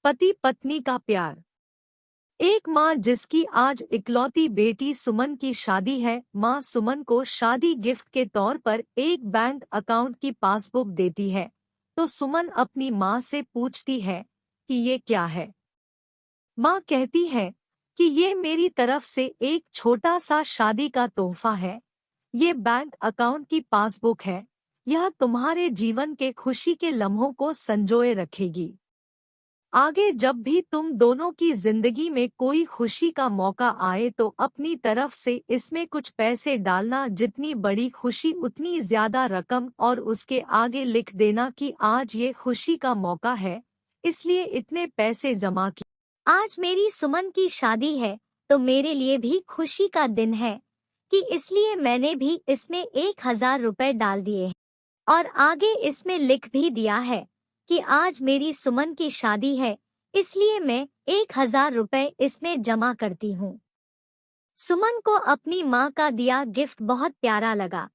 पति पत्नी का प्यार। एक माँ जिसकी आज इकलौती बेटी सुमन की शादी है, माँ सुमन को शादी गिफ्ट के तौर पर एक बैंक अकाउंट की पासबुक देती है, तो सुमन अपनी माँ से पूछती है कि ये क्या है। माँ कहती है कि ये मेरी तरफ से एक छोटा सा शादी का तोहफा है। ये बैंक अकाउंट की पासबुक है। यह तुम्हारे जीवन के खुशी के लम्हों को संजोए रखेगी। आगे जब भी तुम दोनों की जिंदगी में कोई खुशी का मौका आए तो अपनी तरफ से इसमें कुछ पैसे डालना। जितनी बड़ी खुशी उतनी ज्यादा रकम, और उसके आगे लिख देना कि आज ये खुशी का मौका है, इसलिए इतने पैसे जमा किए। आज मेरी सुमन की शादी है तो मेरे लिए भी खुशी का दिन है कि इसलिए मैंने भी इसमें 1,000 रुपए डाल दिए हैं और आगे इसमें लिख भी दिया है कि आज मेरी सुमन की शादी है, इसलिए मैं 1,000 रुपए इसमें जमा करती हूँ। सुमन को अपनी माँ का दिया गिफ्ट बहुत प्यारा लगा।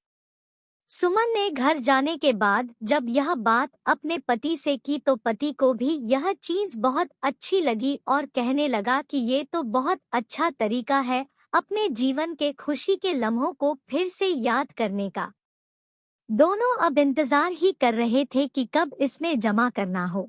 सुमन ने घर जाने के बाद जब यह बात अपने पति से की तो पति को भी यह चीज बहुत अच्छी लगी और कहने लगा कि ये तो बहुत अच्छा तरीका है अपने जीवन के खुशी के लम्हों को फिर से याद करने का। दोनों अब इंतजार ही कर रहे थे कि कब इसमें जमा करना हो।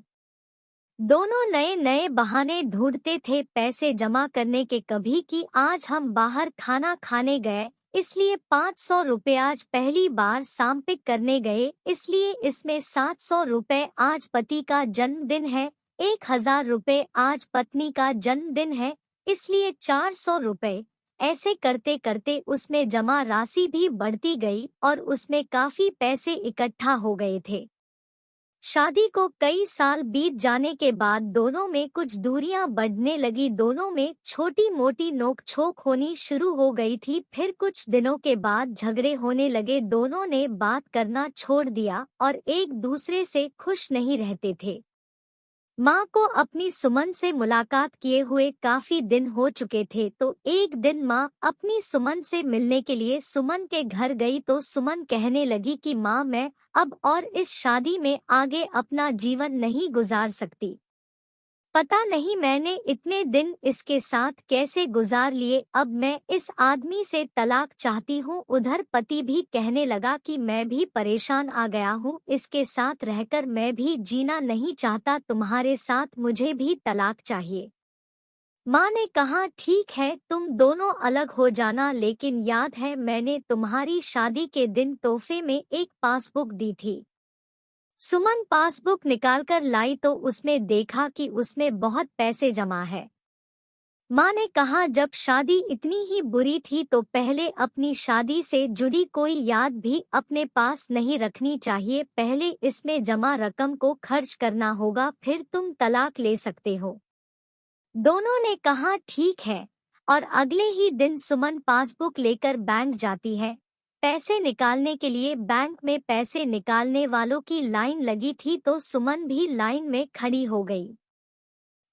दोनों नए नए बहाने ढूंढते थे पैसे जमा करने के, कभी कि आज हम बाहर खाना खाने गए इसलिए 500 रुपए आज पहली बार शापिंग करने गए इसलिए इसमें 700 रुपए आज पति का जन्मदिन है, 1,000 रुपए आज पत्नी का जन्मदिन है इसलिए 400 रुपए। ऐसे करते करते उसमें जमा राशि भी बढ़ती गई और उसमें काफी पैसे इकट्ठा हो गए थे। शादी को कई साल बीत जाने के बाद दोनों में कुछ दूरियां बढ़ने लगी, दोनों में छोटी मोटी नोक-झोंक होनी शुरू हो गई थी। फिर कुछ दिनों के बाद झगड़े होने लगे, दोनों ने बात करना छोड़ दिया और एक दूसरे से खुश नहीं रहते थे। माँ को अपनी सुमन से मुलाकात किए हुए काफी दिन हो चुके थे, तो एक दिन माँ अपनी सुमन से मिलने के लिए सुमन के घर गई तो सुमन कहने लगी कि माँ मैं अब और इस शादी में आगे अपना जीवन नहीं गुजार सकती। पता नहीं मैंने इतने दिन इसके साथ कैसे गुजार लिए, अब मैं इस आदमी से तलाक चाहती हूँ। उधर पति भी कहने लगा कि मैं भी परेशान आ गया हूँ, इसके साथ रहकर मैं भी जीना नहीं चाहता, तुम्हारे साथ मुझे भी तलाक चाहिए। माँ ने कहा ठीक है तुम दोनों अलग हो जाना, लेकिन याद है मैंने तुम्हारी शादी के दिन तोहफे में एक पासबुक दी थी। सुमन पासबुक निकालकर लाई तो उसमें देखा कि उसमें बहुत पैसे जमा है। माँ ने कहा जब शादी इतनी ही बुरी थी तो पहले अपनी शादी से जुड़ी कोई याद भी अपने पास नहीं रखनी चाहिए, पहले इसमें जमा रकम को खर्च करना होगा फिर तुम तलाक ले सकते हो। दोनों ने कहा ठीक है और अगले ही दिन सुमन पासबुक लेकर बैंक जाती है। पैसे निकालने के लिए बैंक में पैसे निकालने वालों की लाइन लगी थी तो सुमन भी लाइन में खड़ी हो गई।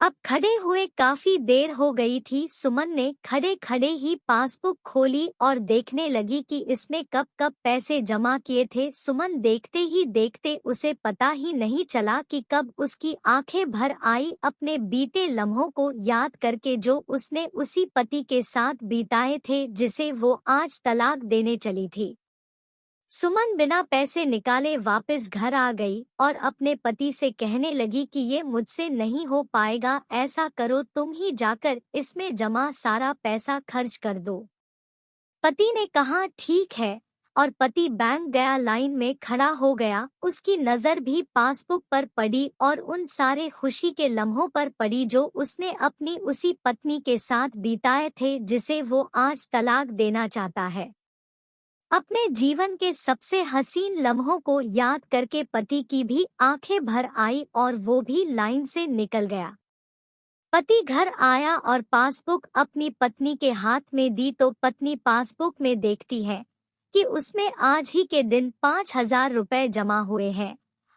अब खड़े हुए काफी देर हो गई थी, सुमन ने खड़े खड़े ही पासबुक खोली और देखने लगी कि इसमें कब कब पैसे जमा किए थे। सुमन देखते ही देखते उसे पता ही नहीं चला कि कब उसकी आंखें भर आई अपने बीते लम्हों को याद करके जो उसने उसी पति के साथ बिताए थे जिसे वो आज तलाक देने चली थी। सुमन बिना पैसे निकाले वापस घर आ गई और अपने पति से कहने लगी कि ये मुझसे नहीं हो पाएगा, ऐसा करो तुम ही जाकर इसमें जमा सारा पैसा खर्च कर दो। पति ने कहा ठीक है और पति बैंक गया, लाइन में खड़ा हो गया। उसकी नजर भी पासबुक पर पड़ी और उन सारे खुशी के लम्हों पर पड़ी जो उसने अपनी उसी पत्नी के साथ बिताए थे जिसे वो आज तलाक देना चाहता है। अपने जीवन के सबसे हसीन लम्हों को याद करके पति की भी आंखें भर आई और वो भी लाइन से निकल गया। पति घर आया और पासबुक अपनी पत्नी के हाथ में दी तो पत्नी पासबुक में देखती है कि उसमें आज ही के दिन 5,000 रुपए जमा हुए हैं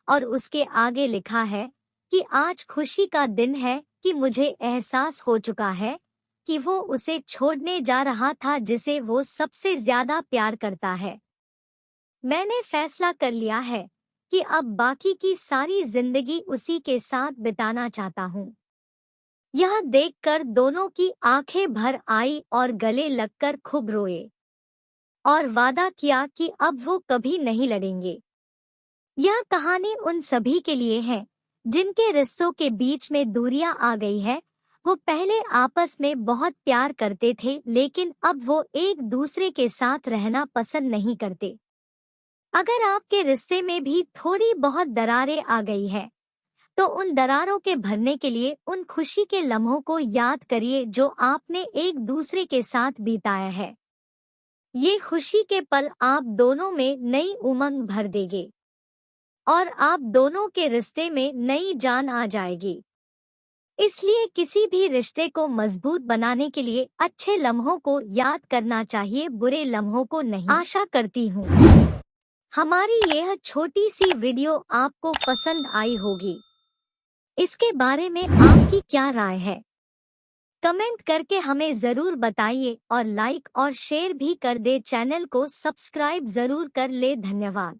और उसके आगे लिखा है कि आज खुशी का दिन है कि मुझे एहसास हो चुका है कि वो उसे छोड़ने जा रहा था जिसे वो सबसे ज्यादा प्यार करता है। मैंने फैसला कर लिया है कि अब बाकी की सारी जिंदगी उसी के साथ बिताना चाहता हूँ। यह देखकर दोनों की आंखें भर आई और गले लगकर खूब रोए और वादा किया कि अब वो कभी नहीं लड़ेंगे। यह कहानी उन सभी के लिए है जिनके रिश्तों के बीच में दूरियां आ गई है। वो पहले आपस में बहुत प्यार करते थे, लेकिन अब वो एक दूसरे के साथ रहना पसंद नहीं करते। अगर आपके रिश्ते में भी थोड़ी बहुत दरारें आ गई है, तो उन दरारों के भरने के लिए उन खुशी के लम्हों को याद करिए जो आपने एक दूसरे के साथ बिताया है। ये खुशी के पल आप दोनों में नई उमंग भर देंगे और आप दोनों के रिश्ते में नई जान आ जाएगी। इसलिए किसी भी रिश्ते को मजबूत बनाने के लिए अच्छे लम्हों को याद करना चाहिए, बुरे लम्हों को नहीं। आशा करती हूँ हमारी यह छोटी सी वीडियो आपको पसंद आई होगी। इसके बारे में आपकी क्या राय है? कमेंट करके हमें जरूर बताइए और लाइक और शेयर भी कर दे। चैनल को सब्सक्राइब जरूर कर ले। धन्यवाद।